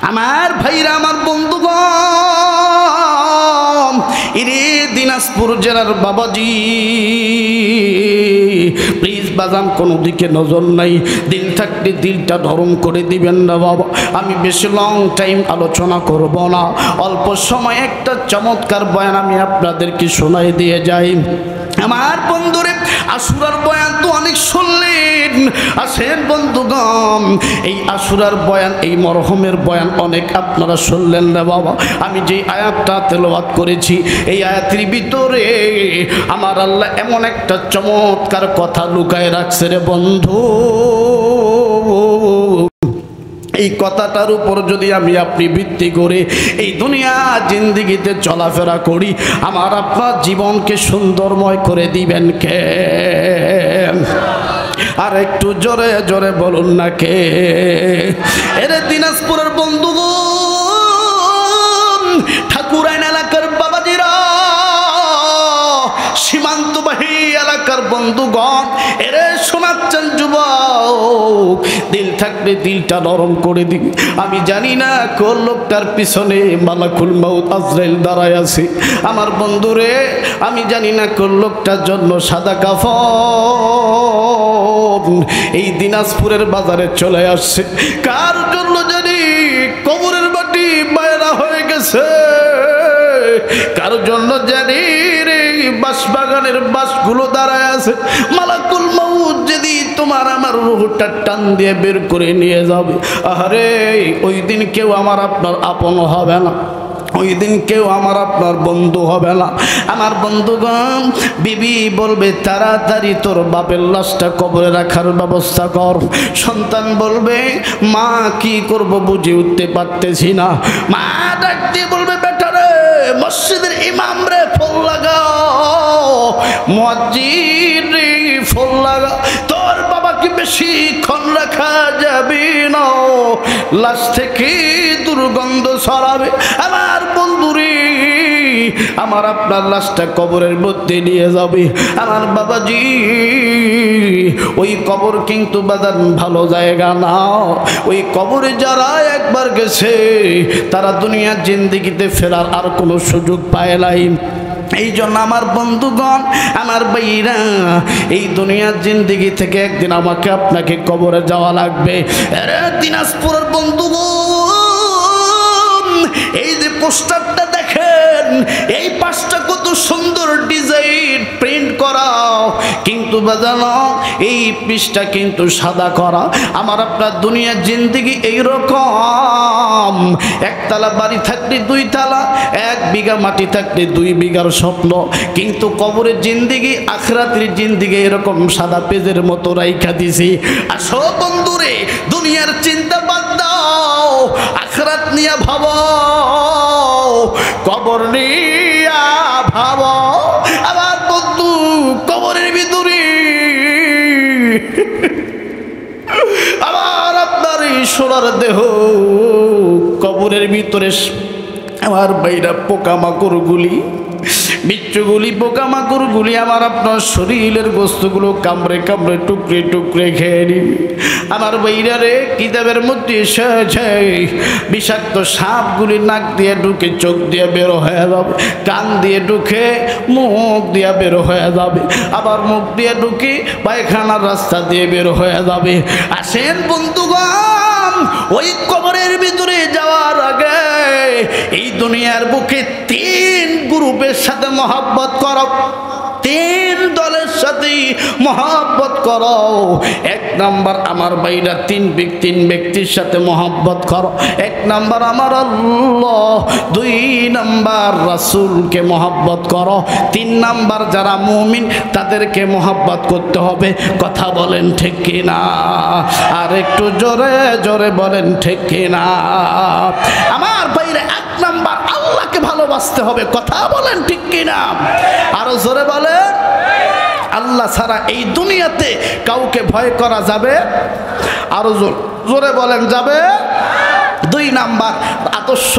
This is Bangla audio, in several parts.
আমার ভাইরা, আমার বন্ধুগণ, ইরে দিনাজপুর জেলার বাবাজি, প্লিজ বাজান কোনো দিকে নজর নাই, দিল থাকলে দিলটা নরম করে দিবেন না বাবা। আমি বেশি লং টাইম আলোচনা করব না, অল্প সময় একটা চমৎকার বয়ান আমি আপনাদেরকে শোনাই দিয়ে যাই। আমার বন্ধুরে, আশুরার বয়ান তো অনেক শুনলেন। আসেন বন্ধুগণ, এই আশুরার বয়ান, এই মরহমের বয়ান অনেক আপনারা শুনলেন না বাবা। আমি যে আয়াতটা তেলাওয়াত করেছি, এই আয়াতের ভিতরে আমার আল্লাহ এমন একটা চমৎকার কথা লুকায় রাখছে রে বন্ধু। এই কথাটার উপর যদি আমি আপনি ভিত্তি করে এই দুনিয়া জিন্দেগিতে চলাফেরা করি, আমার আপনার জীবনকে সুন্দরময় করে দিবেন কে? আর একটু জোরে জোরে বলুন না কে? এরে দিনাজপুরের বন্ধুগণ, ঠাকুরাইন এলাকার বাবাজিরা, সীমান্তবাহী এলাকার বন্ধুগণ, এরে শোনাচ্ছেন যুবক, দিল থাকলে দিলটা নরম করে দিবি। আমি জানি না কোন লোকটার পিছনে মালাকুল মাউত আজরাইল দাঁড়ায় আছে। আমার বন্ধুরে, আমি জানি না কোন লোকটার জন্য সাদা কাফন এই দিনাজপুরের বাজারে চলে আসছে। কার জন্য জানি কবরের মাটি বাইরা হয়ে গেছে, কার জন্য জানি বাঁশবাগানের বাঁশগুলো দাঁড়ায় আছে। মালাকুল মাউত যদি তোমার আমার রূহটা টান দিয়ে বের করে নিয়ে যাবে, আরে ওই দিন কেউ আমার আপনার আপন হবে না, ওই দিন কেউ আমার আপনার বন্ধু হবে না। আমার বন্ধুগণ, বিবি বলবে তাড়াতাড়ি তোর বাপের লাশটা কবরে রাখার ব্যবস্থা কর। সন্তান বলবে মা কি করব বুঝে উঠতে পারতেছি না। মা ডাক দিয়ে বলবে বেটা রে, মসজিদের ইমাম রে ফল লাগাও, মুয়াজ্জিন রে ফল লাগা। তোর বাবাকে বেশিক্ষণ রাখা যাবে না, লাশ থেকে দুর্গন্ধ ছড়াবে। আমার বন্ধুরে, আমার আপনার লাশটা কবরের মধ্যে নিয়ে যাবে। আমার বাবাজি, ওই কবর কিন্তু বাজান ভালো জায়গা না। ওই কবরে যারা একবার গেছে, তারা দুনিয়ার জিন্দেগিতে ফেরার আর কোনো সুযোগ পায় নাই। এই জন্য আমার বন্ধুগণ, আমার ভাইরা, এই দুনিয়ার জিন্দেগি থেকে একদিন আমাকে আপনাকে কবরে যাওয়া লাগবে। দিনাজপুরের বন্ধুগণ, এই যে পোস্টারটা দেখেন, এই পাশটা কত সুন্দর ডিজাইন প্রিন্ট করা, কিন্তু বাজানো এই পৃষ্ঠা কিন্তু সাদা করা। আমার আপনার দুনিয়ার জিন্দেগি এইরকম, একতলা বাড়ি থাকলে দুই তালা, 1 বিঘা মাটি থাকলে 2 বিঘার স্বপ্ন, কিন্তু কবরের জিন্দেগি, আখিরাতের জিন্দেগি এরকম সাদা পেজের মতো রাইখা দিছি। আসো বন্ধুরে, দুনিয়ার চিন্তা বাদ দাও, আখিরাত নিয়ে ভাবো, কবর নিয়ে ভাবো। আমার বন্ধু, কবরের ভিতরে আমার আপনার এই সোনার দেহ, কবরের ভিতরে আমার বাইরা পোকামাকড়গুলি, বিচ্ছুগুলি, পোকামাকড়গুলি আমার আপনার শরীরের গোস্তগুলো কামড়ে কামড়ে টুকরে টুকরে খেয়ে নিবি। আমার বাইরারে কিতাবের মধ্যে এসেছে, বিষাক্ত সাপগুলি নাক দিয়ে ঢুকে চোখ দিয়ে বের হয়ে যাবে, কান দিয়ে ঢুকে মুখ দিয়ে বের হয়ে যাবে, আবার মুখ দিয়ে ঢুকে পায়খানার রাস্তা দিয়ে বের হয়ে যাবে। আসেন বন্ধুগণ, ওই কবরের ভিতরে যাওয়ার আগে এই দুনিয়ার বুকে 3 গ্রুপের সাথে মহব্বত করো, 3 দলের সাথে মহব্বত করো। 1 নাম্বার আমার ভাইরা 3 ব্যক্তির সাথে মহব্বত করো। 1 নাম্বার আমার আল্লাহ, 2 নাম্বার রাসূলকে মহব্বত করো, 3 নাম্বার যারা মুমিন তাদেরকে মহব্বত করতে হবে। কথা বলেন ঠিক কিনা? আর একটু জোরে জোরে বলেন ঠিক কিনা? আমার ভাইরা 1 নাম্বার আল্লাহকে ভালোবাসতে হবে। কথা বলেন ঠিক কিনা? আরো জোরে বলেন। আল্লাহ ছাড়া এই দুনিয়াতে কাউকে ভয় করা যাবে? আরো জোরে বলেন, যাবে? দুই নাম্বার আদর্শ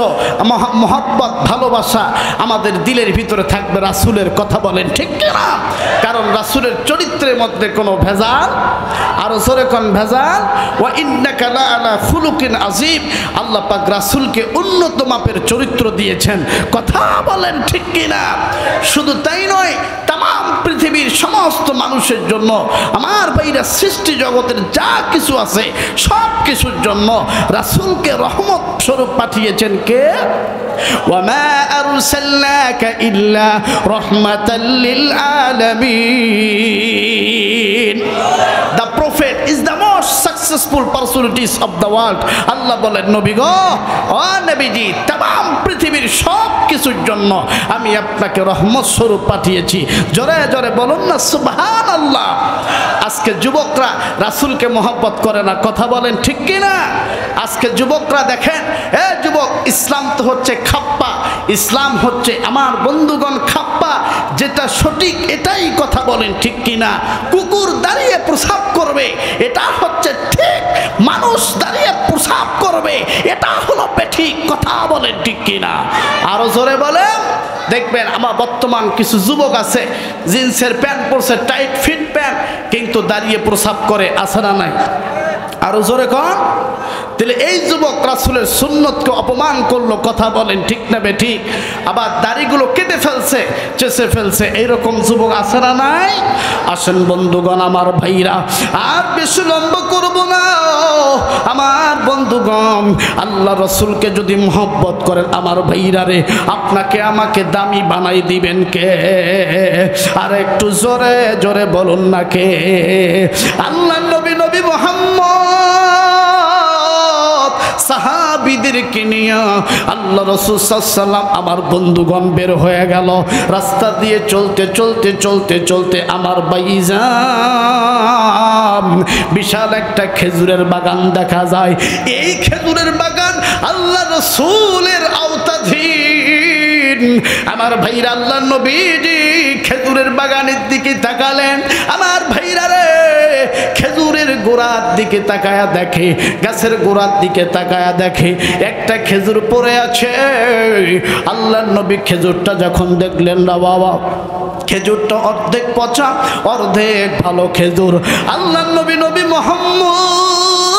মহব্বত ভালোবাসা আমাদের দিলের ভিতরে থাকবে রাসূলের কথা বলেন ঠিক কিনা কারণ রাসূলের চরিত্রের মধ্যে কোনো ভেজাল আরো জোরে কোন ভেজাল ওয়া ইন্নাকা লা আলা খুলুকিন আযীম আল্লাহ পাক রাসূলকে উন্নত মাপের চরিত্র দিয়েছেন কথা বলেন ঠিক কিনা শুধু তাই নয় तमाम পৃথিবীর সমস্ত মানুষের জন্য আমার ভাইরা সৃষ্টি জগতের যা কিছু আছে সব কিছুর জন্য রাসূলকে রহমত স্বরূপ পাঠিয়েছেন কে ওয়ামা আরসালনাকা ইল্লা রাহমাতাল লিল আলামিন the prophet is the most successful personalities of the world আল্লাহ বলেন নবী গো ও নবীজি तमाम পৃথিবীর সব কিছুর জন্য আমি আপনাকে রহমত স্বরূপ পাঠিয়েছি জোরে জোরে বলুন না সুবহানাল্লাহ আজকে যুবকরা রাসূলকে মহব্বত করে না কথা বলেন ঠিক কি না আজকে যুবকরা দেখেন এ যুবক ইসলাম তো হচ্ছে খাপ্পা ইসলাম হচ্ছে আমার বন্ধুগণ খাপ্পা যেটা সঠিক এটাই কথা বলেন ঠিক কি না কুকুর দাঁড়িয়ে প্রসাব করবে এটা হচ্ছে ঠিক মানুষ দাঁড়িয়ে প্রসাব করবে এটা হলো ঠিক কথা বলেন ঠিক কি না আরো জোরে বলেন দেখবেন আমার বর্তমান কিছু যুবক আছে জিন্সের প্যান্ট পরছে টাইট ফিট প্যান্ট কিন্তু দাঁড়িয়ে প্রসাব করে আছে না নাই আরো জোরে কোন তাহলে এই যুবক রাসূলের সুন্নতকে অপমান করলো কথা বলেন ঠিক না বেঠিক আবার দাড়িগুলো কেটে ফেলছে চেঁচে ফেলছে এইরকম যুবক আছে না নাই আসেন বন্ধুগণ আমার ভাইরা আর বেশি লম্বা করব না আমার বন্ধুগণ আল্লাহ রাসূলকে যদি মহব্বত করেন আমার ভাইরা রে আপনাকে আমাকে দামি বানাই দিবেন কে আর একটু জোরে জোরে বলুন না কে আল্লাহ নবী নবী মুহাম্মদ সাহাবীদেরকে নিয়ে আল্লাহ রাসূল সাল্লাল্লাহু আলাইহি ওয়াসাল্লাম আমার বন্ধুগণ বের হয়ে গেল রাস্তা দিয়ে চলতে চলতে চলতে চলতে আমার ভাইজান বিশাল একটা খেজুরের বাগান দেখা যায় এই খেজুরের বাগান আল্লাহ রাসূলের আওতাধীন আমার ভাইরা আল্লাহ নবীজি খেজুরের বাগানের দিকে তাকালেন আমার ভাইরা রে খেজুরের গোড়ার দিকে তাকায়া দেখে গাছের গোড়ার দিকে তাকায়া দেখে একটা খেজুর পড়ে আছে আল্লাহ নবী খেজুরটা যখন দেখলেন না বাবা খেজুরটা অর্ধেক পচা অর্ধেক ভালো খেজুর আল্লাহ নবী নবী মুহাম্মদ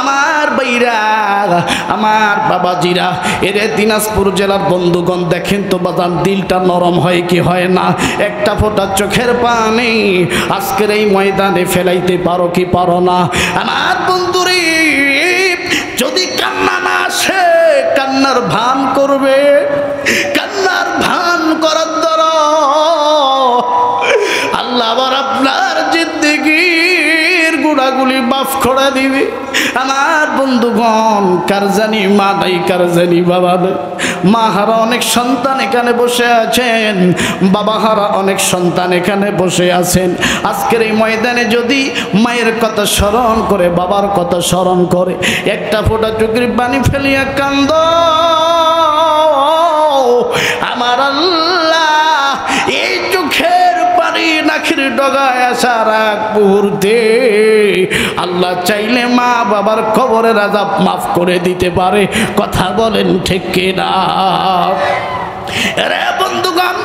আমার ভাইরা আমার বাবাজিরা এরে দিনাজপুর জেলার বন্ধুগণ দেখেন তো বাজান দিলটা নরম হয় কি হয় না একটা ফোঁটা চোখের পানি আজকের এই ময়দানে ফেলাইতে পারো কি পারো না আমার বন্ধুরে যদি কান্না না আসে কান্নার ভান করবে কান্নার ভান করার দ্বারা আল্লাহ আবার আপনার জিন্দেগির গুণাগুলি মাফ করে দিবে আমার বন্ধুগণ কার জানি মা নাই কার জানি বাবা নাই মা হারা অনেক সন্তান এখানে বসে আছেন বাবা হারা অনেক সন্তান এখানে বসে আছেন আজকের এই ময়দানে যদি মায়ের কথা স্মরণ করে বাবার কথা স্মরণ করে একটা ফোঁটা চোখের পানি ফেলিয়া কান্দ আমার আল্লাহ এই চোখের পানি নাকের ডগায় আসার এক মুহূর্তে আল্লাহ চাইলে মা বাবার কবরের আযাব মাফ করে দিতে পারে কথা বলেন ঠিক কিনা রে বন্ধুগণ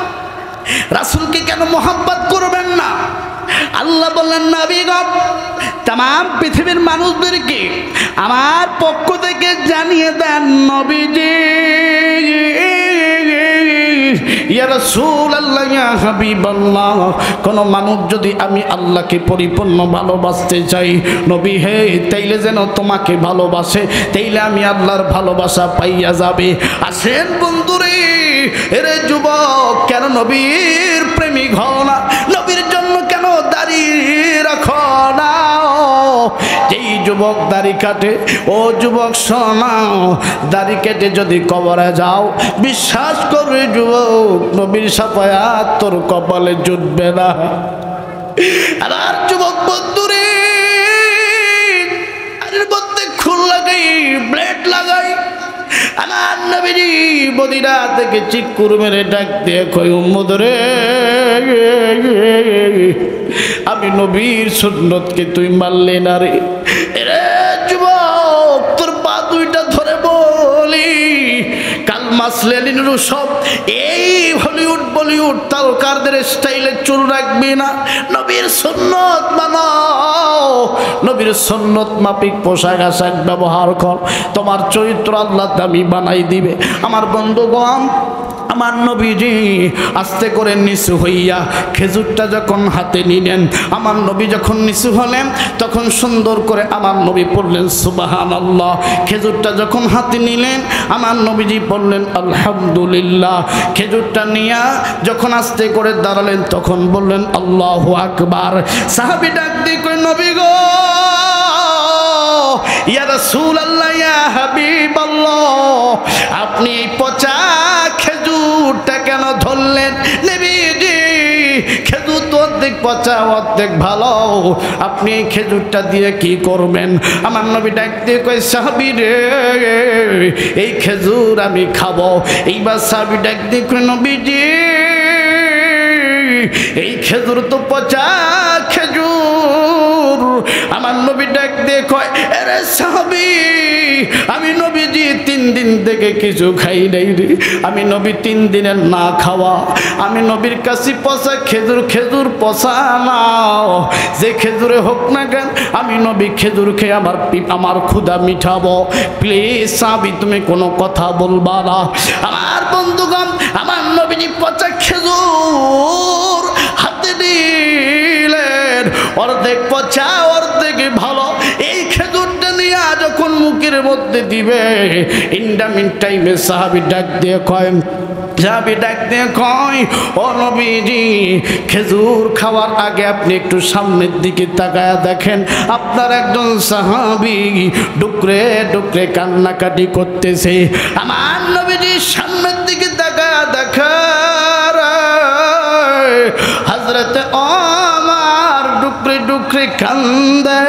রাসূলকে কেন মহব্বত করবেন না আল্লাহ বললেন নবীগণ तमाम পৃথিবীর মানুষদেরকে আমার পক্ষ থেকে জানিয়ে দেন নবীজি ইয়া রাসূলুল্লাহ ইয়া হাবিবাল্লাহ কোন মানুষ যদি আমি আল্লাহকে পরিপূর্ণ ভালোবাসতে চাই নবী হে তাইলে যেন তোমাকে ভালোবাসে তাইলে আমি আল্লাহর ভালোবাসা পাইয়া যাবে আসেন বন্ধুরে এরে যুবক কেন নবীর প্রেমিক হও না নবীর জন্য কেন দাঁড়িয়ে রাখো না যেই যুবক দাড়ি কাটে ও যুবক শোনাও দাড়ি কেটে যদি কবরে যাও বিশ্বাস করবে যুবক নবীর শাফায়াত তোর কপালে জুটবে না আর যুবক বন্ধুরে আর মধ্যে খুন লাগাই ব্লেড লাগাই আমার নবীজি মদিনা থেকে চিৎকার মেরে ডাক দিয়ে কই উম্মত রে আমি নবীর সুন্নতকে তুই মানলে না রে রে যুবক শ্লীলের সব এই হলিউড বলিউড তারকারদের স্টাইলে চুল রাখবি না, নবীর সুন্নত মানাও, নবীর সুন্নত মাফিক পোশাক আশাক ব্যবহার কর, তোমার চরিত্র আল্লাহ দামি বানাই দিবে। আমার বন্ধুগণ, আমার নবীজি আস্তে করে নিচু হইয়া খেজুরটা যখন হাতে নিলেন, আমার নবী যখন নিচু হলেন তখন সুন্দর করে আমার নবী পড়লেন সুবহানাল্লাহ। খেজুরটা যখন হাতে নিলেন আমার নবীজি বললেন আলহামদুলিল্লাহ। খেজুরটা নিয়া যখন আস্তে করে দাঁড়ালেন তখন বললেন আল্লাহু আকবার। সাহাবী ডাক দিয়ে কই, নবী গো, ইয়া রাসূলুল্লাহ, ইয়া হাবিবাল্লাহ, আপনি এই পচা খেজুরটা কেন ধরলেন? নবীজি, খেজুর তো অর্ধেক পচা অর্ধেক ভালো, আপনি এই খেজুরটা দিয়ে কি করবেন? আমার নবী ডাক দিয়ে কই, সাহাবী রে, এই খেজুর আমি খাবো। এইবার সাহাবী ডাক দিয়ে কই, নবীজি, এই খেজুর তো পচা খেজুর। আমার নবী ডাক দিয়ে কয়, আরে সাহাবী, আমি নবীজি 3 দিন থেকে কিছু খাই নাই রে, আমি নবী 3 দিনের না খাওয়া, আমি নবীর কাছে পচা খেজুর, খেজুর পচা নাও, যে খেজুরে হোক না কেন, আমি নবী খেজুর খেয়ে আমার ক্ষুধা মিঠাবো। প্লিজ সাহাবী, তুমি কোনো কথা বলবা না। আমার বন্ধুগণ, আমার নবীজি পচা খেজুর হাতে নিলেন, অর্ধেক পচা অর্ধেক ভালো। এই খেজুরটা নিয়ে যখন মুখের মধ্যে দিবে, ইন্ডামিন টাইমে সাহাবী ডাক দিয়ে কয়, সাহাবী ডাক দিয়ে কয়, ও নবীজি, খেজুর খাওয়ার আগে আপনি একটু সামনের দিকে তাকায়া দেখেন, আপনার একজন সাহাবী ডুকরে ডুকরে কান্নাকাটি করতেছে। আমার নবীজি সামনের দিকে তাকায়া দেখার হযরতে ওমর ডুকরে ডুকরে কান্দে।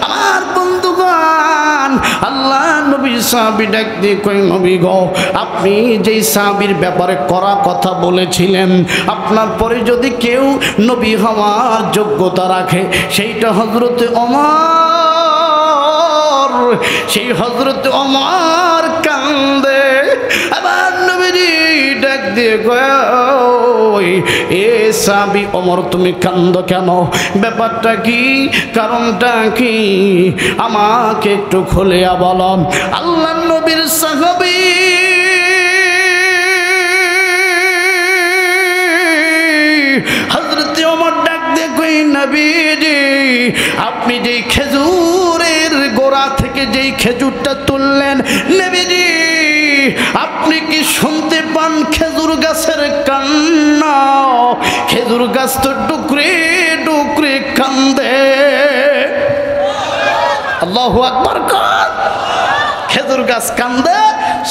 আমার বন্ধুগণ, আল্লাহ নবী সাহাবী ডাক দিয়ে কই, নবী গো, আপনি যেই সাহাবীর ব্যাপারে কড়া কথা বলেছিলেন, আপনার পরে যদি কেউ নবী হওয়ার যোগ্যতা রাখে সেইটা হযরতে ওমর। সেই হযরতে ওমর কান্দে। আবার নবীজি ডাক দিয়ে কই, এ সাহাবী ওমর, তুমি কান্দো কেন? ব্যাপারটা কি? কারণটা কি? আমাকে একটু খুলে বলো। আল্লাহ নবীর সাহাবী হযরতে ওমর ডাক দিয়ে কই, নবীজি, আপনি যেই খেজুরের গোড়া থেকে যেই খেজুরটা তুললেন, নবীজি, আপনি কি শুনতে পান খেজুর গাছের কান্না? খেজুর গাছ তো ডুকরে ডুকরে কান্দে। আল্লাহু আকবার। খেজুর গাছ কান্দে,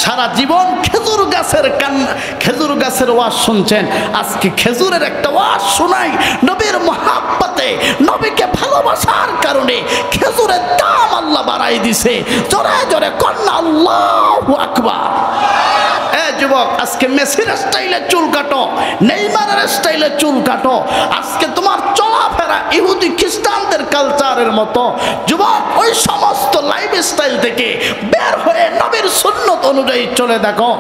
সারা জীবন খেজুর গাছের কান্না, খেজুর গাছের ওয়াজ শুনছেন, আজকে খেজুরের একটা ওয়াজ শোনাই। নবীর মহাব্বতে, নবীকে ভালোবাসার কারণে খেজুরের দাম আল্লাহ বাড়াই দিছে। জোরে জোরে কন্যা আল্লাহু আকবার। যুবক, আজকে মেসির স্টাইলে চুল কাটো, নেইমারের স্টাইলে চুল কাটো, আজকে তোমার চলাফেরা ইহুদি খ্রিস্টানদের কালচারের মতো। যুবক, ওই সমস্ত লাইফ স্টাইল থেকে বের হয়ে নবীর সুন্নত অনুযায়ী চলে দেখো,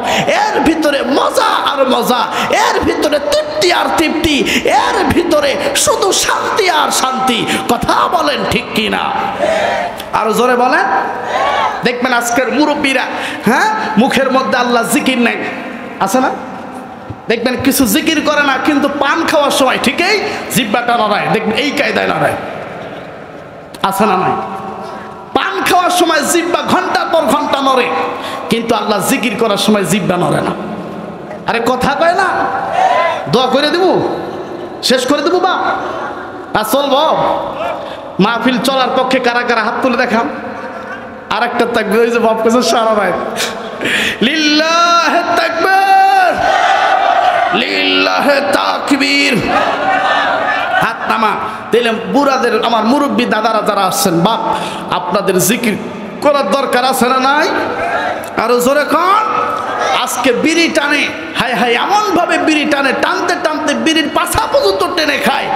এর ভিতরে মজা আর মজা, এর ভিতরে তৃপ্তি আর তৃপ্তি, এর ভিতরে শুধু শান্তি আর শান্তি। কথা বলেন ঠিক কিনা? আরো জোরে বলেন। দেখবেন আজকের মুরব্বীরা, হ্যাঁ, মুখের মধ্যে আল্লাহ জিকির নাই, আছে না? দেখবেন কিছু জিকির করে না, কিন্তু পান খাওয়ার সময় ঠিকই জিহ্বাটা নড়ায়, দেখবেন এই কায়দায় নড়ায়, আছে না? নাই। পান খাওয়ার সময় জিহ্বা ঘন্টার পর ঘন্টা নড়ে, কিন্তু আল্লাহ জিকির করার সময় জিহ্বা নড়ে না। আরে কথা কয় না? দোয়া করে দেব, শেষ করে দেবো বা চলবো? মাহফিল চলার পক্ষে কারা কারা হাত তুলে দেখাম। আর একটা তাকবীর, ওই যে বাপ কাছে সারা রাত লিল্লাহে তাকবীর, লিল্লাহে তাকবীর, হাত নামা দিলে বুড়াদের, আমার মুরব্বী দাদারা যারা আসছেন, বাপ, আপনাদের জিকির করার দরকার আছে না নাই? আরো জোরে কন। আজকে বিড়ি টানে, হায় হায়, এমন ভাবে বিড়ি টানে, টানতে টানতে বিড়ির পাছা পর্যন্ত টেনে খায়,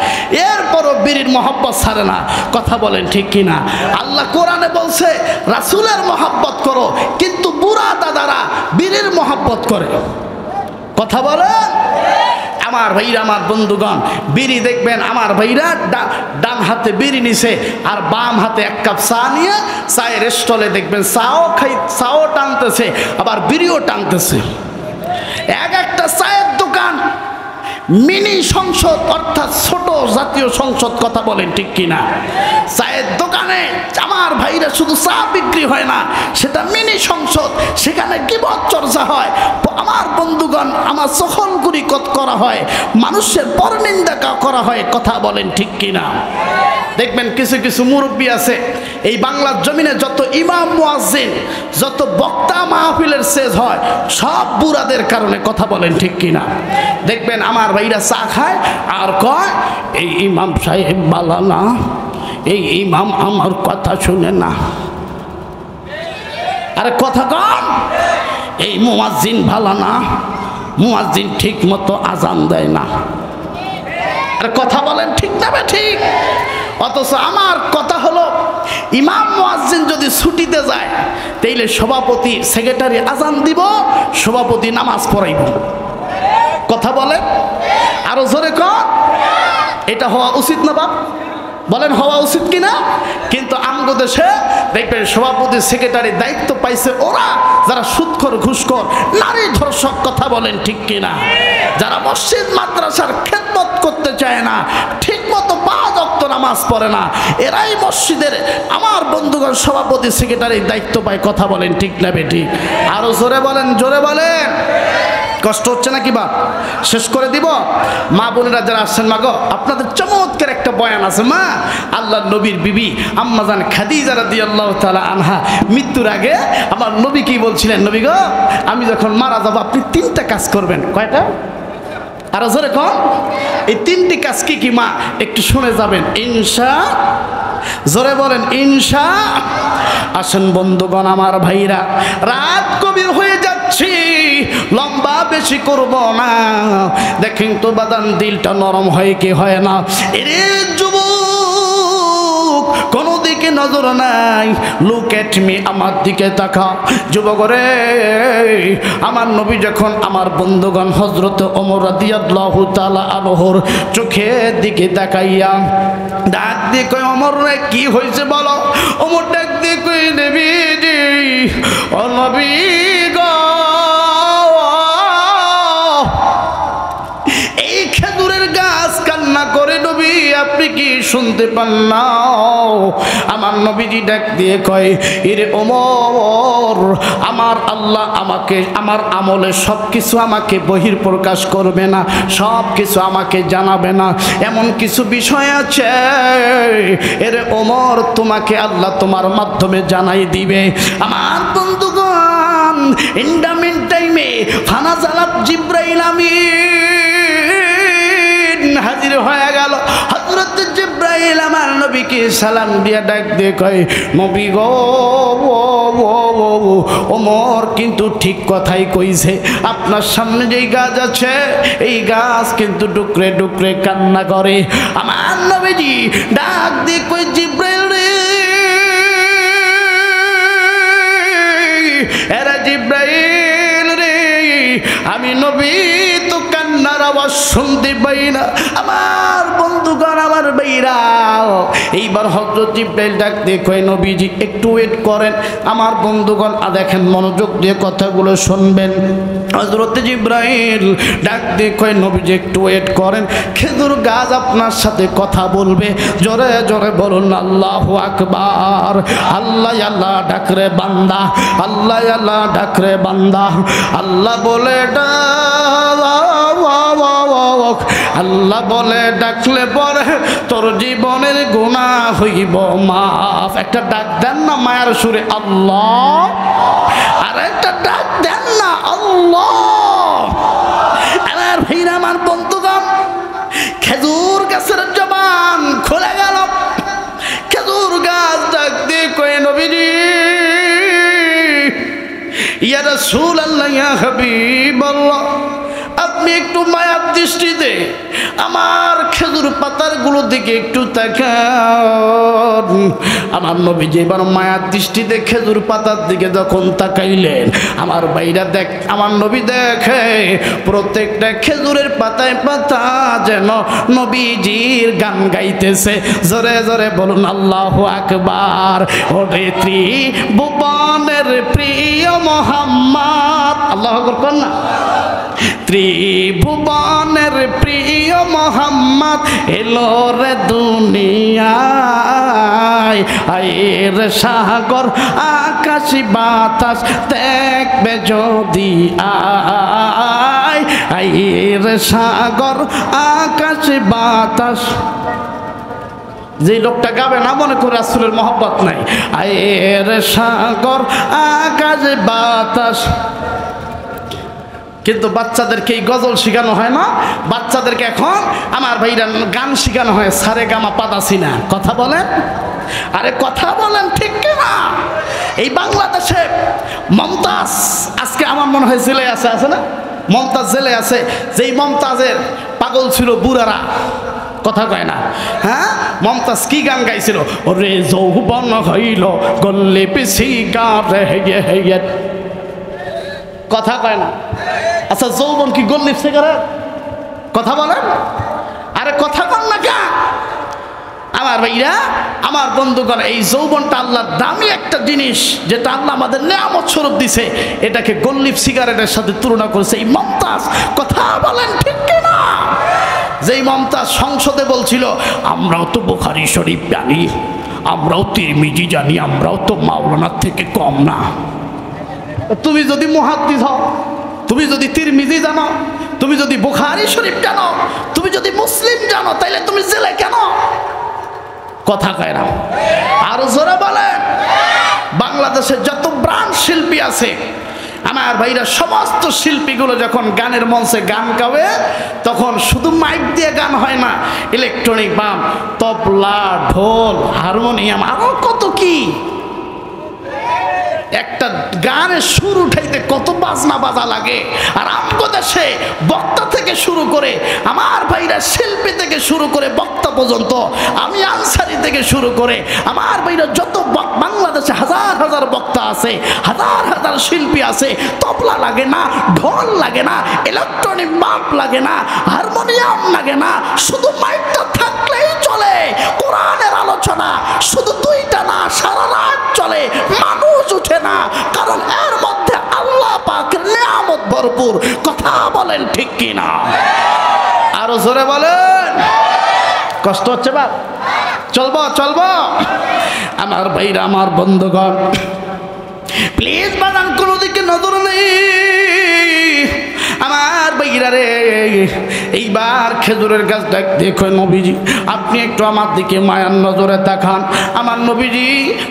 এরপরও বিড়ির মহব্বত ছাড়ে না। কথা বলেন ঠিক কিনা? আল্লাহ কোরআনে বলছে রাসূলের মহব্বত করো, কিন্তু বুড়া দাদারা বিড়ির মহব্বত মহব্বত করে। কথা বলেন আমার ভাইরা, আমার বন্ধুগণ। বিড়ি দেখবেন আমার ভাইরা ডান হাতে বিড়ি নিছে আর বাম হাতে এক কাপ চা নিয়ে চায়ের স্টলে দেখবেন চাও টানতেছে, আবার বিড়িও টানতেছে। এক একটা চায়ের দোকান মিনি সংসদ, অর্থাৎ ছোট জাতীয় সংসদ। কথা বলেন ঠিক কিনা? চায়ের দোকানে আমার ভাইরা শুধু চা বিক্রি হয় না, সেটা মিনি সংসদ। সেখানে গীবত চর্চা হয়, আমার বন্ধুগণ, আমার চখলগুড়ি করা হয়, মানুষের পরনিন্দা করা হয়। কথা বলেন ঠিক কিনা? দেখবেন কিছু কিছু মুরব্বী আছে, এই বাংলার জমিনে যত ইমাম মুয়াজ্জিন, যত বক্তা মাহফিলের শেষ হয়, সব বুড়াদের কারণে। কথা বলেন ঠিক কিনা? দেখবেন আমার ভাইরা চা খায় আর কয়, এই ইমাম সাহেব ভালো না, এই ইমাম আমার কথা শুনে না। আরে কথা কম, এই মুয়াজ্জিন ভালো না, মুয়াজ্জিন ঠিক মতো আজান দেয় না। আরে কথা বলেন ঠিক না ঠিক? অথচ আমার কথা হলো, ইমাম মুয়াজ্জিন যদি ছুটিতে যায় তাইলে সভাপতি সেক্রেটারি আজান দিব, সভাপতি নামাজ পড়াইব। কথা বলেন আরো জোরে কর। এটা হওয়া উচিত না বাপ? বলেন হওয়া উচিত কিনা? কিন্তু আমগো দেশে দেখবেন সভাপতি সেক্রেটারি দায়িত্ব পাইছে ওরা, যারা সুদখোর ঘুষখোর নারী ধর্ষক। কথা বলেন ঠিক কিনা? যারা মসজিদ মাদ্রাসার খেদমত করতে চায় না, ঠিক মতো 5 ওয়াক্ত নামাজ পড়ে না, এরাই মসজিদের আমার বন্ধুগণ সভাপতি সেক্রেটারি দায়িত্ব পায়। কথা বলেন ঠিক না বেঠিক? আরো জোরে বলেন, জোরে বলেন। কষ্ট হচ্ছে নাকি বাপ? শেষ করে দিব। মা বোনেরা যারা আসছেন, মা গো, আপনাদের চমৎকার একটা বয়ান আছে। মা, আল্লাহর নবীর বিবি আম্মাজান খাদিজা রাদিয়াল্লাহু তাআলা আনহা মৃত্যুর আগে আমার নবী কি বলছিলেন? নবী গো, আমি যখন মারা যাব আপনি 3টা কাজ করবেন। কয়টা? আরো জোরে কম। এই 3টি কাজ কি কি মা? একটু শুনে যাবেন ইনশা। জোরে বলেন ইনশা। আসেন বন্ধুগণ, আমার ভাইরা, রাত কবির হয়ে যাচ্ছে, লম্বা বেশি করব না। দেখেন তো বাদান, দিলটা নরম হয় কি হয় না? এরে যুবক, কোন দিকে নজর নাই, লুক এট মি, আমার দিকে তাকাও। যুবক রে, আমার নবী যখন আমার বন্ধুগণ হযরত ওমর রাদিয়াল্লাহু তাআলা আনহুর চোখের দিকে তাকাইয়া ডাক দিয়ে কই, ওমর রে কি হয়েছে বলো? ওমর ডাক দিয়ে কই, নবীজি, ও নবী গো, এই খেজুরের গাছ কান্না করে, নবী আপনি কি শুনতে পান না? আমার নবীজি ডাক দিয়ে কয়, এরে ওমর, আমার আল্লাহ আমাকে, আমার আমলে সব কিছু আমাকে বহির প্রকাশ করবে না, সব কিছু আমাকে জানাবে না। এমন কিছু বিষয় আছে এরে ওমর, তোমাকে আল্লাহ তোমার মাধ্যমে জানাই দিবে। আমার বন্ধুগণ, ইন দ্য মিন টাইমে ফানাজালাত জিবরাইল আমিন হাজির হয়ে গেল। হযরত জিবরাইল আমার নবীকে সালাম দিয়া ডাক দিয়ে কয়, নবী গো, ওমর কিন্তু ঠিক কথাই কইছে, আপনার সামনে যেই গাছ আছে এই গাছ কিন্তু ডুকরে ডুকরে কান্না করে। আমার নবীজি ডাক দিয়ে কই, জিবরাইল রে, এরা জিবরাইল রে, আমি নবী তো কান্নার আওয়াজ শুনতে পাই না। আমার বন্ধুগণ, আমার ভাইরা, এইবার হযরত জিবরাইল ডাক দিয়ে কয়, নবীজি একটু ওয়েট করেন। আমার বন্ধুগণ, দেখেন মনোযোগ দিয়ে কথাগুলো শুনবেন। হযরত জিবরাইল ডাক দিয়ে কয়, নবীজি একটু ওয়েট করেন, খেজুর গাছ আপনার সাথে কথা বলবে। জোরে জোরে বলুন আল্লাহু আকবার। আল্লাহ আল্লাহ ডাকরে বান্দা, আল্লাহ আল্লাহ ডাকরে বান্দা। আল্লাহ বলে আল্লাহ বলে ডাকলে পরে তোর জীবনের গুনাহ হইব মাফ। একটা ডাক দেন না মায়ের সুরে আল্লাহ, আর একটা ডাক দেন না আল্লাহ। আমার ভাইরা, আমার বন্ধুগণ, খেজুর গাছের জবান খুলে গেল। খেজুর গাছ ডাক দিয়ে কয়, নবীজি, ইয়া রাসূলুল্লাহ, ইয়া হাবিবাল্লাহ, আপনি একটু মায়ার দৃষ্টিতে আমার খেজুর পাতার গুলো দিকে একটু তাকান। আমার নবীজি এবার মায়ার দৃষ্টিতে খেজুর পাতার দিকে যখন তাকাইলেন, আমার ভাইরা দেখ, আমার নবী দেখে প্রত্যেকটা খেজুরের পাতায় পাতা যেন নবীজির গান গাইতেছে। জোরে জোরে বলুন আল্লাহু আকবার। ওরে ত্রিভুবনের প্রিয় মোহাম্মদ, আল্লাহু আকবার কর না। ত্রিভুবনের প্রিয় মোহাম্মদ এলো রে দুনিয়ায়, আয়ের সাগর আকাশ বাতাস দেখবে যদি আয়, আয়ের সাগর আকাশ বাতাস। যে লোকটা গাবে না মনে করে রাসূলের মহব্বত নাই। আয়ের সাগর আকাশ বাতাস। কিন্তু বাচ্চাদেরকে এই গজল শেখানো হয় না, বাচ্চাদেরকে এখন আমার ভাইরা গান শেখানো হয় সারে গামা পাদাসি না। কথা বলেন, আরে কথা বলেন ঠিক কিনা? এই বাংলাদেশে মমতাজ আজকে আমার মনে হয় জেলে আছে, আছে না? মমতাজ জেলে আছে। যেই মমতাজের পাগল ছিল বুড়ারা, কথা কয় না? হ্যাঁ, মমতাজ কি গান গাইছিল? ওরে যৌবন হইল গল্লে পিছি গারে হেগে হেগে, কথা কয় না? আচ্ছা যৌবন কি গোল লিপসে করে? কথা বলেন, আরে কথা বল না কে? আমার ভাইরা, আমার বন্ধুগণ, এই যৌবনটা আল্লাহর দামি একটা জিনিস, যেটা আল্লাহ আমাদের নেয়ামত স্বরূপ দিছে। এটাকে গোল্লিপ সিগারেটের সাথে তুলনা করেছে এই মমতাজ। কথা বলেন ঠিক কিনা? যেই মমতাজ সংসদে বলছিল আমরাও তো বুখারী শরীফ জানি, আমরাও তিরমিজি জানি, আমরাও তো মাওলানার থেকে কম না। তুমি যদি মুহাদ্দিস হও, তুমি যদি তিরমিজি জানো, তুমি যদি বুখারী শরীফ জানো, তুমি যদি মুসলিম জানো, তাইলে তুমি জেলে কেন? কথা কয় না? আরো জোরে বলেন। বাংলাদেশে যত ব্রান্ড শিল্পী আছে আমার ভাইরা, সমস্ত শিল্পীগুলো যখন গানের মঞ্চে গান গাবে, তখন শুধু মাইক দিয়ে গান হয় না, ইলেকট্রনিক বাম, তবলা, ঢোল, হারমোনিয়াম, আরো কত কি। একটা গানের সুর উঠাইতে কত বাজনা বাজা লাগে। আর আমগো দেশে বক্তা থেকে শুরু করে আমার ভাইরা, শিল্পী থেকে শুরু করে বক্তা পর্যন্ত, আমি আনসারি থেকে শুরু করে আমার ভাইরা, যত বাংলাদেশে হাজার হাজার বক্তা আছে, হাজার হাজার শিল্পী আছে, তবলা লাগে না, ঢোল লাগে না, ইলেকট্রনিক বাপ লাগে না, হারমোনিয়াম লাগে না, শুধু মাইকটা থাকলেই চলে। কোরআনের আলোচনা শুধু দুইটা না, সারা রাত চলে, মানুষ উঠে না, কারণ এর মধ্যে আল্লাহ পাকের নিয়ামত ভরপুর। কথা বলেন ঠিক কিনা? আরো জোরে বলেন। কষ্ট হচ্ছে বাপ? চলবো চলবো আমার ভাইরা, আমার বন্ধুগণ, প্লিজ বাদান কোনো দিকে নজর নেই আমার ভাইরা রে। এইবার খেজুরের গাছ দেখো নবীজি, আপনি একটু আমার দিকে মায়ার নজরে তাকান। আমার নবীজি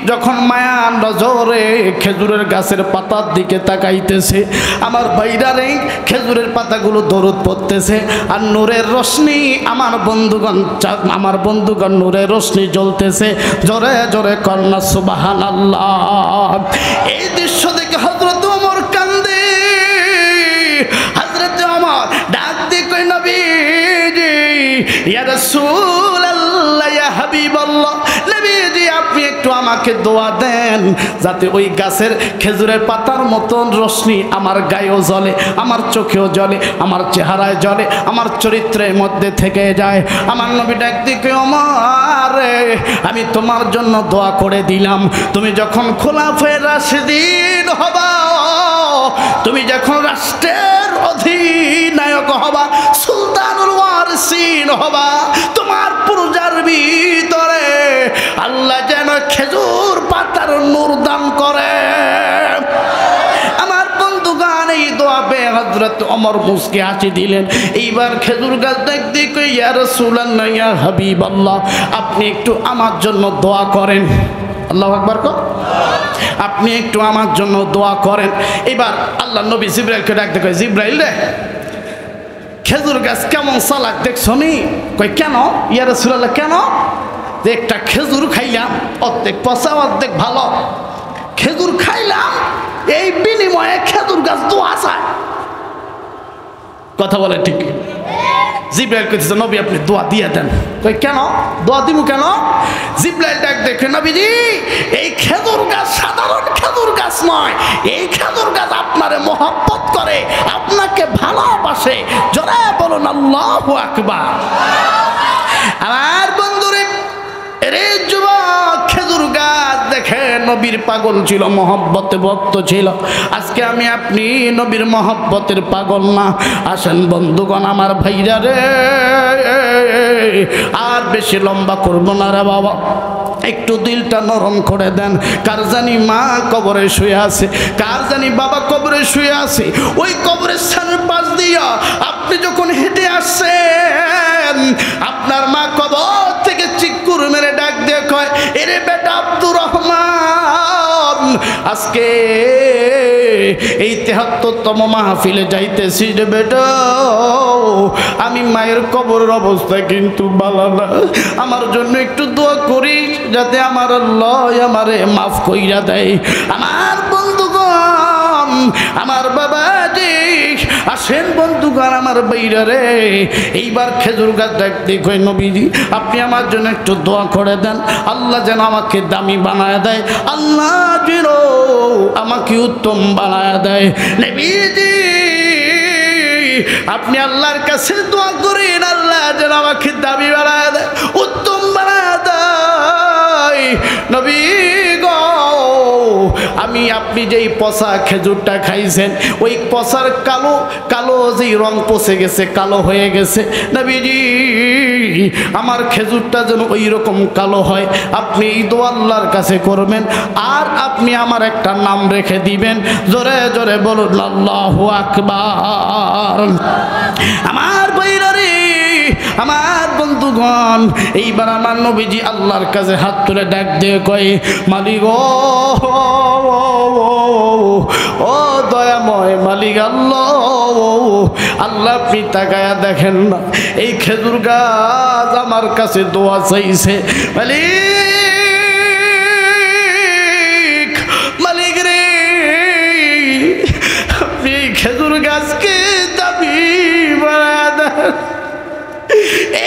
যখন মায়ার নজরে খেজুরের গাছের পাতার দিকে তাকাইতেছে, আমার ভাইরা রে খেজুরের পাতাগুলো দরুদ পড়তেছে, আর নূরের রশ্মি আমার বন্ধুগণ নূরের রশ্মি জ্বলতেছে। জোরে জোরে কন্যা সুবহানাল্লাহ। এই দৃশ্য দেখে হযরত ওমর কান্দে। হযরত ওমর ডাক দিয়ে কই, নবীজি, ইয়া রাসূলুল্লাহ, ইয়া হাবিবাল্লাহ, নবীজি আপনি একটু আমাকে দোয়া দেন, যাতে ওই গাছের খেজুরের পাতার মতন রশ্মি আমার গায়েও জ্বলে, আমার চোখেও জ্বলে, আমার চেহারায় জ্বলে, আমার চরিত্রের মধ্যে থেকে যায়। আমার নবী ডাক দিয়ে কই, ওমর, আমি তোমার জন্য দোয়া করে দিলাম। তুমি যখন খোলাফায়ে রাশিদিন হবা, তুমি যখন রাষ্ট্রের অধিনায়ক হবা, সুলতানুল ওয়ারিসিন হবা, তোমার পূজার ভিতরে আল্লাহ যেন খেজুর পাতার নূর দান করে। আমার বন্ধুগান এই দোয়া পেয়ে হযরত ওমর মুস্কি হাসি দিলেন। এইবার খেজুর গাছ দেখতে কই, ইয়া রাসূলুল্লাহ, ইয়া হাবিবাল্লাহ, আপনি একটু আমার জন্য দোয়া করেন। আল্লাহু আকবার কর। আপনি একটু আমার জন্য দোয়া করেন। এবার আল্লাহ নবী জিবরাইলকে ডাকতে কয়, জিবরাইল রে, খেজুর গাছ কেমন চালাক দেখছো নি? কই কেন ইয়া রাসূলুল্লাহ, কেন? একটা খেজুর খাইলাম, অর্ধেক পচা অর্ধেক ভালো। খেজুর খাইলাম, এই বিনিময়ে খেজুর গাছ দোয়া চায়। কথা বলে ঠিক? জিবরাইল কইতেছে নবী আপনি দোয়া দিয়ে দেন। কই কেন দোয়া দিব কেন? জিবরাইল ডাক দেখে নবীজি এই খেজুর গাছ সাধারণ খেজুর গাছ নয়, এই খেজুর গাছ আপনারে মহব্বত করে, আপনাকে ভালোবাসে। জোরে বলুন আল্লাহু আকবার। আমার বন্ধুরে রে যুবক, খেজুর গাছ দেখে নবীর পাগল ছিল, মহব্বতে ভক্ত ছিল। আজকে আমি আপনি নবীর মহব্বতের পাগল না। আসেন বন্ধুগণ আমার ভাইরা রে, আর বেশি লম্বা করব না রে বাবা, একটু দিলটা নরম করে দেন। কার জানি মা কবরে শুয়ে আছে, কার জানি বাবা কবরে শুয়ে আছে। ওই কবরের স্থানের পাশ দিয়া আপনি যখন হেঁটে আসছেন, আপনার মা কবর থেকে চিৎকার মেরে ডাক দিয়ে কয়, এরে বেটা আব্দুর রহমান, আজকে এই ৭৩তম মাহফিলে যাইতেছি রে বেটা, আমি মায়ের কবরের অবস্থা কিন্তু ভালো না, আমার জন্য একটু দোয়া করিস যাতে আমার আল্লাহ আমারে মাফ কইরা দেয়। আমার বন্ধুগণ, আমার বাবা জি, আসেন বন্ধুগণ আমার বাইরা রে, এইবার খেজুর গাছ ডাকতে কই নবীজি আপনি আমার জন্য একটু দোয়া করে দেন, আল্লাহ যেন আমাকে দামি বানায় দেয়, আল্লাহ যেন আমাকে উত্তম বানায় দেয়। নবীজি আপনি আল্লাহর কাছে দোয়া করেন, আল্লাহ যেন আমাকে দামি বানায় দেয়, উত্তম বানায় দেয়। নবী গো, আমি আপনি যেই পচা খেজুরটা খাইছেন, ওই পচার কালো কালো যেই রং পচে গেছে, কালো হয়ে গেছে, নবীজি আমার খেজুরটা যেন ওই রকম কালো হয়, আপনি এই দোয়া আল্লাহর কাছে করবেন। আর আপনি আমার একটা নাম রেখে দিবেন, জোরে জোরে বলুন আল্লাহু আকবার। আমার ভাইরা রে, আমার বন্ধুগণ, এইবার আমার নবীজি আল্লাহর কাছে হাত তুলে ডাক দিয়ে কয়, মালিক ও দয়াময় মালিক আল্লাহ, আল্লাহ আপনি তাকায়া দেখেন না, এই খেজুর গাছ আমার কাছে দোয়া চাইছে। মালিক মালিক রে, আপনি এই খেজুর গাছকে দাবি বাড়ায় দেন,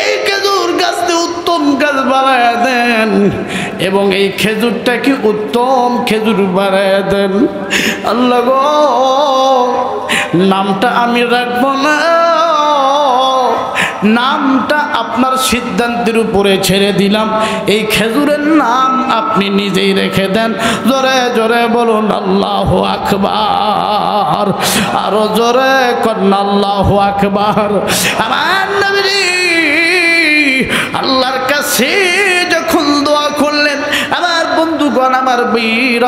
এই খেজুর গাছকে উত্তম গাছ বাড়ায় দেন, এবং এই খেজুরটাকে উত্তম খেজুর বাড়ায় দেন। আল্লাহ গো, নামটা আমি রাখবো না, নামটা আপনার সিদ্ধান্তের উপরে ছেড়ে দিলাম, এই খেজুরের নাম আপনি নিজেই রেখে দেন। জোরে জোরে বলুন আল্লাহু আকবার, আরো জোরে করেন আল্লাহু আকবার। আমার নবী আল্লাহর কাছে যখন দোয়া করলেন, আমার বন্ধুগণ আমার বীর,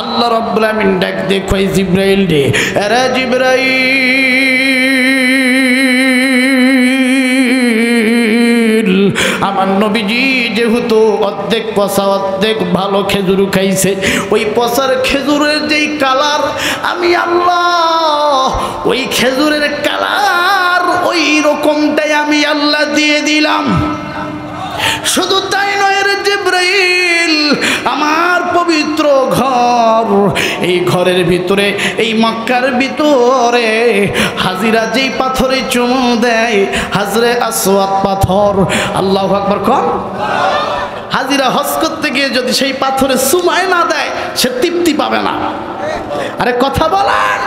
আল্লাহ রাব্বুল আমিন ডাক দিয়ে কই জিবরাইল রে, আরে জিবরাইল, আমার নবীজি যেহেতু অর্ধেক পচা অর্ধেক ভালো খেজুর খাইছে, ওই পচার খেজুরের যেই কালার, আমি আল্লাহ ওই খেজুরের কালার ওই রকমটাই আমি আল্লাহ দিয়ে দিলাম। শুধু তাই নয় রে জিবরাইল, আমার পবিত্র ঘর, এই ঘরের ভিতরে, এই মক্কার ভিতরে হাজিরা যেই পাথরে চুমু দেয়, হাজরে আসওয়াদ পাথর, আল্লাহু আকবার কর। হাজিরা হজ করতে গিয়ে যদি সেই পাথরে চুমায় না দেয়, সে তৃপ্তি পাবে না। আরে কথা বলেন,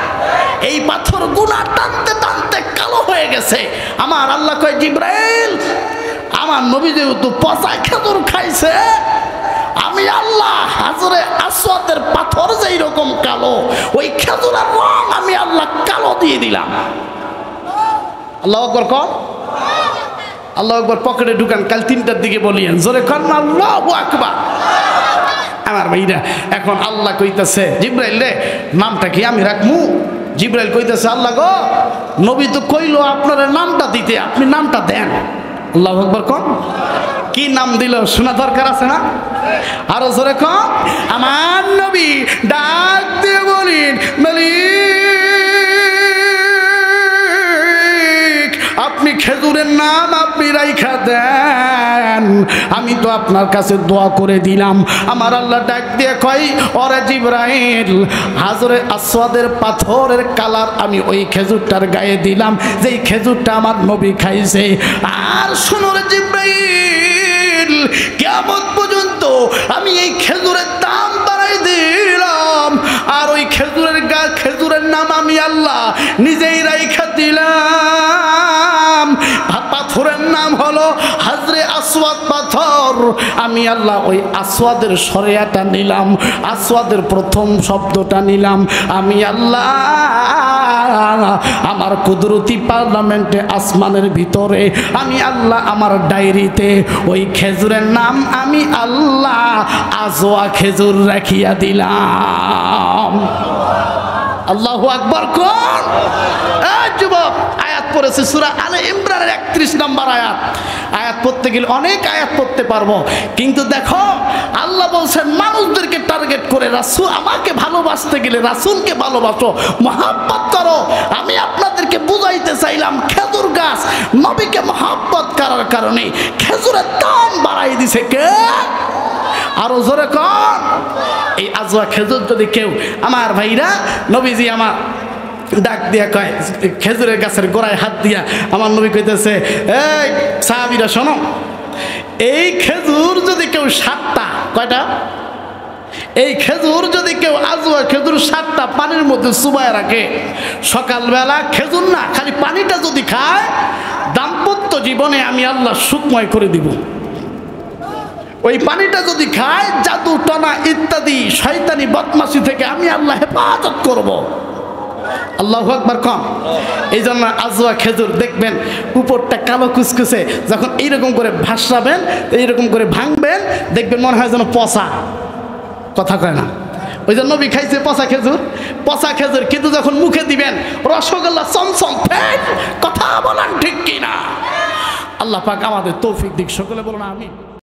এই পাথর গুনাহ টানতে টানতে কালো হয়ে গেছে। আমার আল্লাহ কয় জিবরাইল, আমার নবী যেহেতু পচা খেজুর খাইছে, আমি আল্লাহ হাজরে আসওয়াদের পাথর যেই রকম কালো, ওই খেজুরের রং আমি আল্লাহ কালো দিয়ে দিলাম। আল্লাহু আকবার কর, আল্লাহু আকবার পকেটে ঢুকান, কাল 3টার দিকে বলিয়েন, জোরে কর না আল্লাহু আকবার। আমার ভাইরা, এখন আল্লাহ কইতাছে জিবরাইল রে, নামটা কি আমি রাখমু? জিবরাইল কইতাছে আল্লাহ গো, নবী তো কইলো আপনার নামটা দিতে, আপনি নামটা দেন। আল্লাহু আকবার কর। কি নাম দিল শোনা দরকার আছে না? আরো জোরে কর। আমার নবী ডাক দিয়ে বলেন, মালিক আপনি খেজুরের নাম আপনি রাইখা দেন, আমি তো আপনার কাছে দোয়া করে দিলাম। আমার আল্লাহ ডাক দিয়ে কয়, ওরে জিবরাইল, হাজরে আসওয়াদের পাথরের কালার আমি ওই খেজুরটার গায়ে দিলাম, যেই খেজুরটা আমার নবী খাইছে। আর শোনো রে জিবরাইল, কিয়ামত পর্যন্ত আমি এই খেজুরের দাম বাড়াই দিলাম, আর ওই খেজুরের নাম আমি আল্লাহ নিজেই রাইখা দিলাম। পাথরের নাম হলো হাজরে আসওয়াদ পাথর। আমি আল্লাহ ওই আসওয়াদের সরেয়াটা নিলাম, আসওয়াদের প্রথম শব্দটা নিলাম। আমি আল্লাহ আমার কুদরতি পার্লামেন্টে আসমানের ভিতরে আমি আল্লাহ আমার ডায়েরিতে ওই খেজুরের নাম আমি আল্লাহ আজওয়া খেজুর রাখিয়া দিলাম। আল্লাহু আকবার কোন? যুবক, আয়াত পড়েছে সূরা আলে ইমরানের 31 নম্বর আয়াত। আয়াত পড়তে গেলে অনেক আয়াত পড়তে পারবো, কিন্তু দেখো আল্লাহ বলছেন মানুষদেরকে টার্গেট করে, রাসূল আমাকে ভালোবাসতে গেলে রাসূলকে ভালোবাসো, মহব্বত করো। আমি আপনাদেরকে বুঝাইতে চাইলাম খেজুর গাছ নবীকে মহব্বত করার কারণে খেজুরের দাম বাড়াই দিছে কে? আরো জোরে কোন? এই আজওয়া খেজুর যদি কেউ, আমার ভাইরা, নবীজি আমার ডাক দিয়া কয়, খেজুরের গাছের গোড়ায় হাত দিয়া আমার নবী কইতেছে, এই সাহাবীরা শোনো, এই খেজুর যদি কেউ 7টা, কয়টা? এই খেজুর যদি কেউ আজওয়া খেজুর 7টা পানির মধ্যে চুবায় রাখে, সকালবেলা খেজুর না খালি পানিটা যদি খায়, দাম্পত্য জীবনে আমি আল্লাহ সুখময় করে দিব। ওই পানিটা যদি খায়, জাদু টনা ইত্যাদি শয়তানি বদমাশি থেকে আমি আল্লাহ হেফাজত করব। আল্লাহু আকবার কম। এই জন্য আজওয়া খেজুর দেখবেন উপরটা কালো কুচকুচে, যখন এইরকম করে ভাসাবেন, এইরকম করে ভাঙবেন, দেখবেন মনে হয় যেন পচা। কথা কয় না? ওই জন্য নবী খাইছে পচা খেজুর, পচা খেজুর, কিন্তু যখন মুখে দিবেন রসগোল্লা চমচম ফেট। কথা বলেন ঠিক কিনা? আল্লাহ পাক আমাদের তৌফিক দিক, সকলে বলুন আমিন।